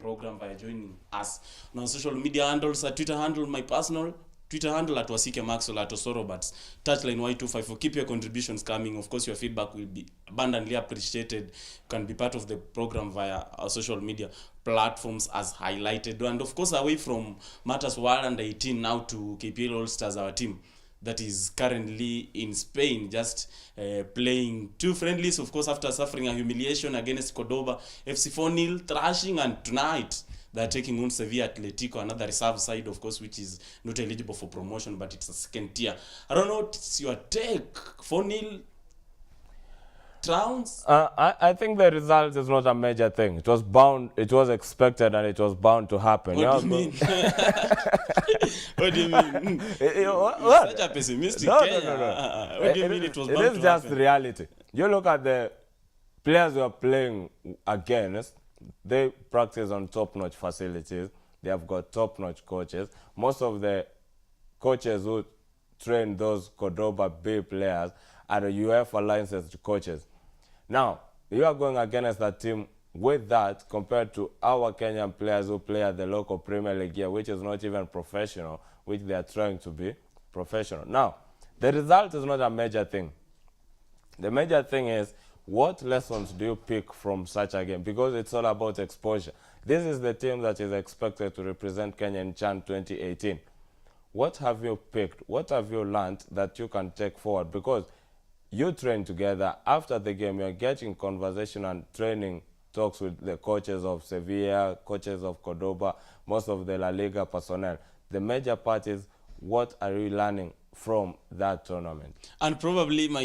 program by joining us on our social media handles. Twitter handle, my personal Twitter handle at Wasike Maxwell at Osorobots, Touchline Y254. Keep your contributions coming. Of course, your feedback will be abundantly appreciated. You can be part of the program via our social media platforms as highlighted. And of course, away from matters World Under 18 now to KPL All Stars, our team that is currently in Spain, just playing 2 friendlies, of course, after suffering a humiliation against Cordoba FC 4-0 thrashing, and tonight they're taking on Sevilla Atletico, another reserve side, of course, which is not eligible for promotion, but it's a second tier. I don't know what's your take. 4-0 Trowns? I think the result is not a major thing. It was expected, and it was bound to happen. What do you mean? What do you mean? What? Such a pessimistic No. What do you mean it was bound to happen? It is just reality. You look at the players you are playing against, they practice on top-notch facilities. They have got top-notch coaches. Most of the coaches who train those Cordoba B players are the UEFA licensed coaches. Now, you are going against a team with that compared to our Kenyan players who play at the local Premier League here, which is not even professional, which they are trying to be professional. Now, the result is not a major thing. The major thing is, what lessons do you pick from such a game? Because it's all about exposure. This is the team that is expected to represent Kenya in CHAN 2018. What have you picked? What have you learned that you can take forward? Because you train together. After the game, you're getting conversation and training talks with the coaches of Sevilla, coaches of Cordoba, most of the La Liga personnel. The major part is, what are you learning from that tournament? And probably my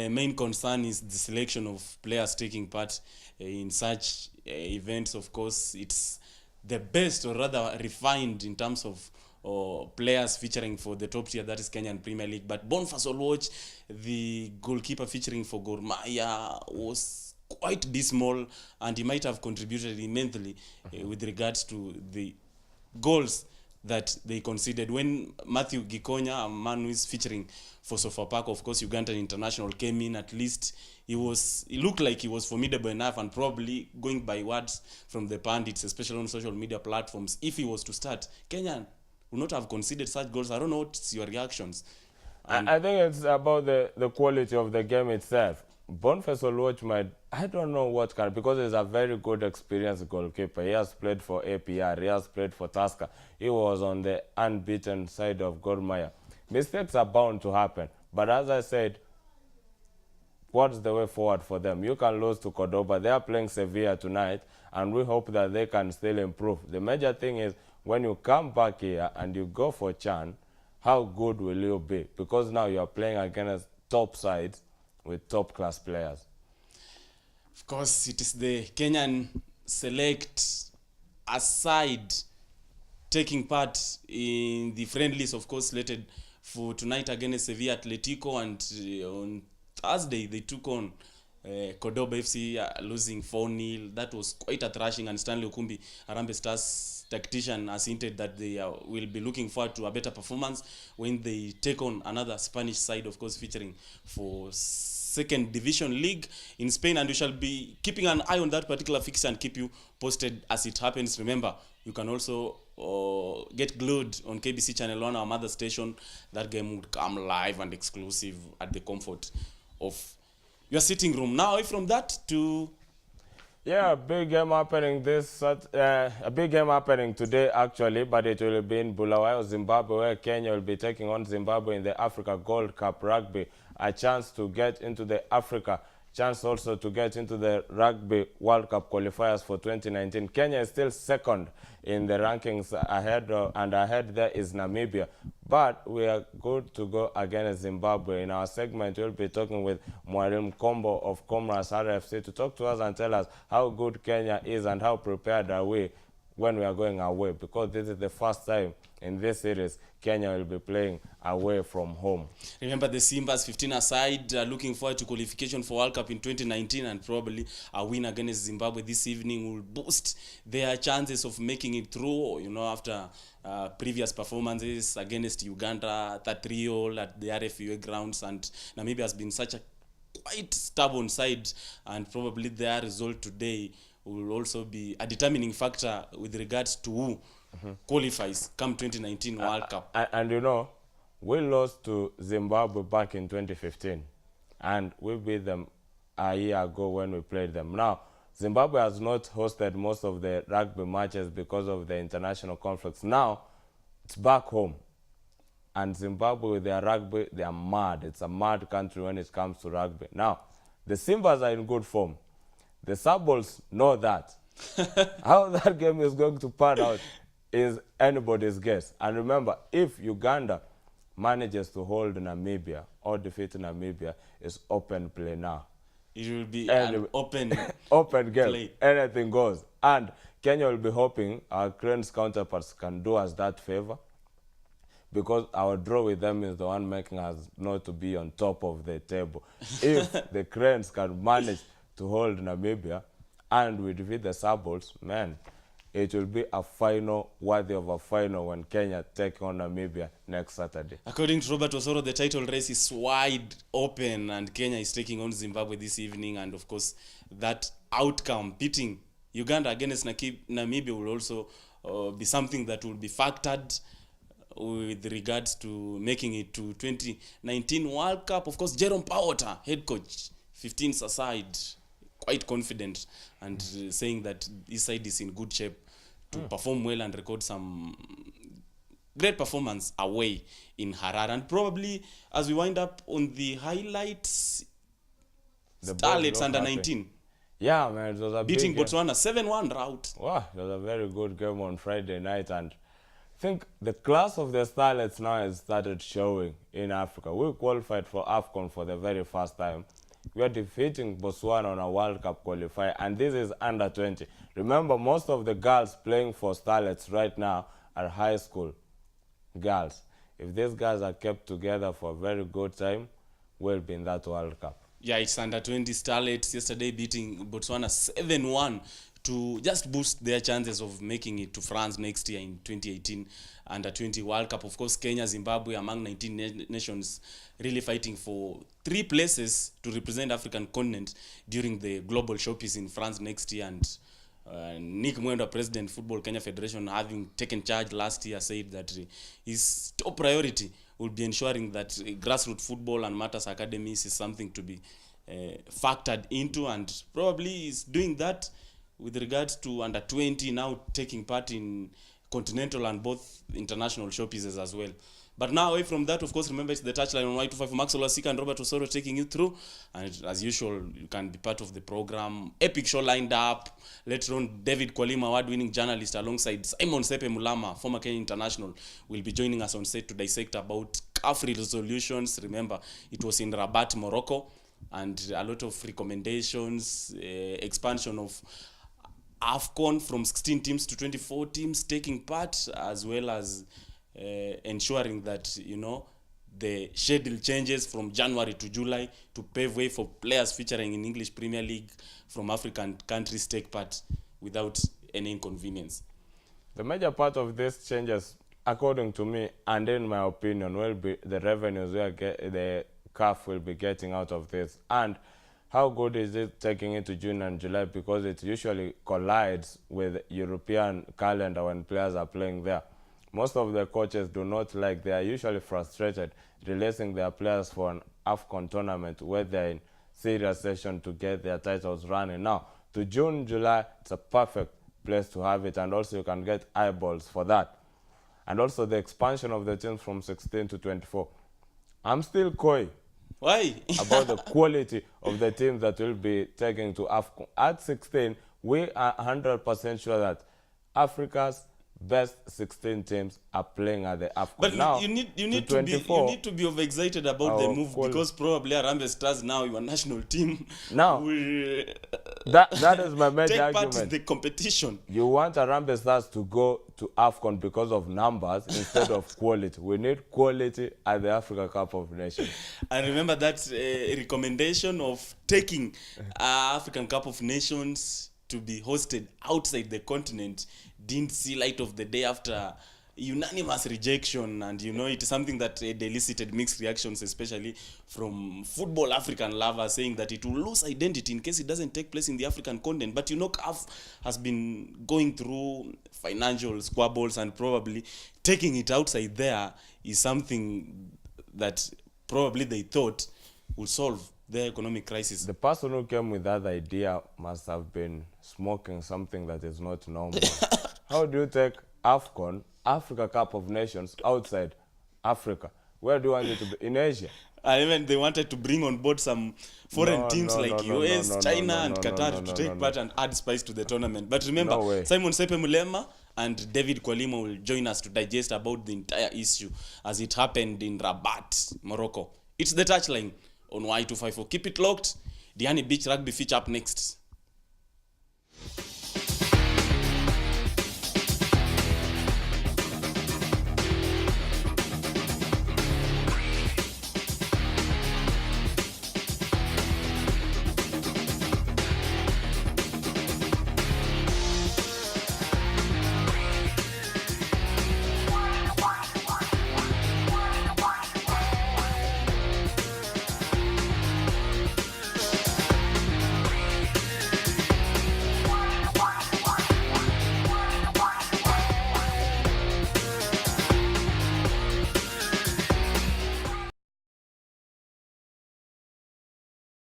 main concern is the selection of players taking part in such events. Of course, it's the best, or rather refined, in terms of players featuring for the top tier, that is Kenyan Premier League. But Boniface Oluoch, the goalkeeper featuring for Gor Mahia, was quite dismal, and he might have contributed immensely with regards to the goals that they conceded. When Matthew Gikonya, a man who is featuring for Sofapaka, of course, Ugandan international, came in, at least he looked like he was formidable enough, and probably, going by words from the pundits, especially on social media platforms, if he was to start, Kenya would not have conceded such goals. I don't know what's your reactions. I think it's about the quality of the game itself. Boniface Oluoch I don't know what kind, because he's a very good experienced goalkeeper. He has played for APR, he has played for Tusker. He was on the unbeaten side of Gor Mahia. Mistakes are bound to happen, but as I said, what's the way forward for them? You can lose to Cordoba. They are playing Sevilla tonight, and we hope that they can still improve. The major thing is, when you come back here and you go for CHAN, how good will you be? Because now you are playing against top sides with top-class players. Of course, it is the Kenyan select aside taking part in the friendlies, of course, slated for tonight against Sevilla Atletico, and on Thursday they took on Cordoba FC, losing 4-0. That was quite a thrashing, and Stanley Okumbi, Harambee Stars tactician, has hinted that they will be looking forward to a better performance when they take on another Spanish side, of course, featuring for second division league in Spain, and we shall be keeping an eye on that particular fixture and keep you posted as it happens. Remember, you can also get glued on KBC Channel 1, our mother station. That game would come live and exclusive at the comfort of your sitting room. Now, from that to... Yeah, a big game happening a big game happening today, actually, but it will be in Bulawayo, Zimbabwe, where Kenya will be taking on Zimbabwe in the Africa Gold Cup Rugby. A chance to get into the Africa, chance also to get into the Rugby World Cup qualifiers for 2019. Kenya is still second in the rankings, ahead there is Namibia. But we are good to go against Zimbabwe. In our segment, we'll be talking with Mwarim Kombo of Comras RFC to talk to us and tell us how good Kenya is and how prepared are we when we are going away, because this is the first time in this series Kenya will be playing away from home. Remember, the Simbas 15 aside looking forward to qualification for World Cup in 2019, and probably a win against Zimbabwe this evening will boost their chances of making it through, after previous performances against Uganda, that 3-0 at the RFUA grounds, and Namibia has been such a quite stubborn side, and probably their result today will also be a determining factor with regards to who qualifies come 2019 World Cup. And you know, we lost to Zimbabwe back in 2015, and we beat them a year ago when we played them. Now, Zimbabwe has not hosted most of the rugby matches because of the international conflicts. Now, it's back home. And Zimbabwe, with their rugby, they are mad. It's a mad country when it comes to rugby. Now, the Simbas are in good form. The Sabols know that. How that game is going to pan out is anybody's guess. And remember, if Uganda manages to hold Namibia or defeat Namibia, it's open play now. It will be an open open game. play. Anything goes. And Kenya will be hoping our Cranes counterparts can do us that favor, because our draw with them is the one making us not to be on top of the table. If the Cranes can manage to hold Namibia and we defeat the Sabols, man, it will be a final worthy of a final when Kenya take on Namibia next Saturday. According to Robert Osoro, the title race is wide open and Kenya is taking on Zimbabwe this evening. And of course, that outcome, beating Uganda against Namibia, will also be something that will be factored with regards to making it to 2019 World Cup. Of course, Jerome Powata, head coach, 15s aside, quite confident and saying that his side is in good shape to perform well and record some great performance away in Harare. And probably, as we wind up on the highlights, The Starlets boys under look happy. 19 Yeah, man, it was a beating big Botswana 7-1 rout. Wow, it was a very good game on Friday night, and I think the class of the Starlets now has started showing in Africa. We qualified for AFCON for the very first time. We are defeating Botswana on a World Cup qualifier, and this is under 20. Remember, most of the girls playing for Starlets right now are high school girls. If these guys are kept together for a very good time, we'll be in that World Cup. Yeah, it's under 20 Starlets yesterday beating Botswana 7-1 to just boost their chances of making it to France next year in 2018 under 20 World Cup. Of course, Kenya, Zimbabwe among 19 nations really fighting for 3 places to represent African continent during the global showpiece in France next year. And Nick Mwendwa, President Football Kenya Federation, having taken charge last year, said that his top priority will be ensuring that grassroots football and matters academies is something to be factored into, and probably is doing that with regards to under 20 now taking part in continental and both international showpieces as well. But now, away from that, of course, remember it's the touchline on Y254. Max Olasika and Robert Osoro taking you through. And as usual, you can be part of the program. Epic show lined up. Later on, David Kwalima, award-winning journalist, alongside Simon Sepe Mulama, former Kenya international, will be joining us on set to dissect about CAF resolutions. Remember, it was in Rabat, Morocco, and a lot of recommendations, expansion of AFCON from 16 teams to 24 teams taking part, as well as ensuring that, you know, the schedule changes from January to July to pave way for players featuring in English Premier League from African countries take part without any inconvenience. The major part of these changes, according to me and in my opinion, will be the revenues the CAF will be getting out of this. And how good is it taking it to June and July, because it usually collides with European calendar when players are playing there. Most of the coaches do not like, they are usually frustrated releasing their players for an AFCON tournament where they're in serious session to get their titles running. Now, to June, July, it's a perfect place to have it, and also you can get eyeballs for that. And also the expansion of the teams from 16 to 24. I'm still coy. Why? About the quality of the teams that will be taken to AFCON. At 16, we are 100% sure that Africa's best 16 teams are playing at the AFCON. But now, you need to be overexcited about the move, because probably Harambee Stars, now your national team, now will that is my major take argument. part in the competition. You want Harambee Stars to go to AFCON because of numbers instead of quality. We need quality at the Africa Cup of Nations. And remember that recommendation of taking African Cup of Nations to be hosted outside the continent didn't see light of the day after unanimous rejection, and you know, it is something that elicited mixed reactions, especially from football African lovers, saying that it will lose identity in case it doesn't take place in the African continent. But you know, CAF has been going through financial squabbles, and probably taking it outside there is something that probably they thought would solve their economic crisis. The person who came with that idea must have been smoking something that is not normal. How do you take AFCON, Africa Cup of Nations, outside Africa? Where do you want it to be? In Asia? And even they wanted to bring on board some foreign teams like US, China, and Qatar to take part and add spice to the tournament. But remember, Simon Sepe Mulema and David Kwalima will join us to digest about the entire issue as it happened in Rabat, Morocco. It's the Touchline on Y254. Keep it locked. Diani Beach Rugby feature up next.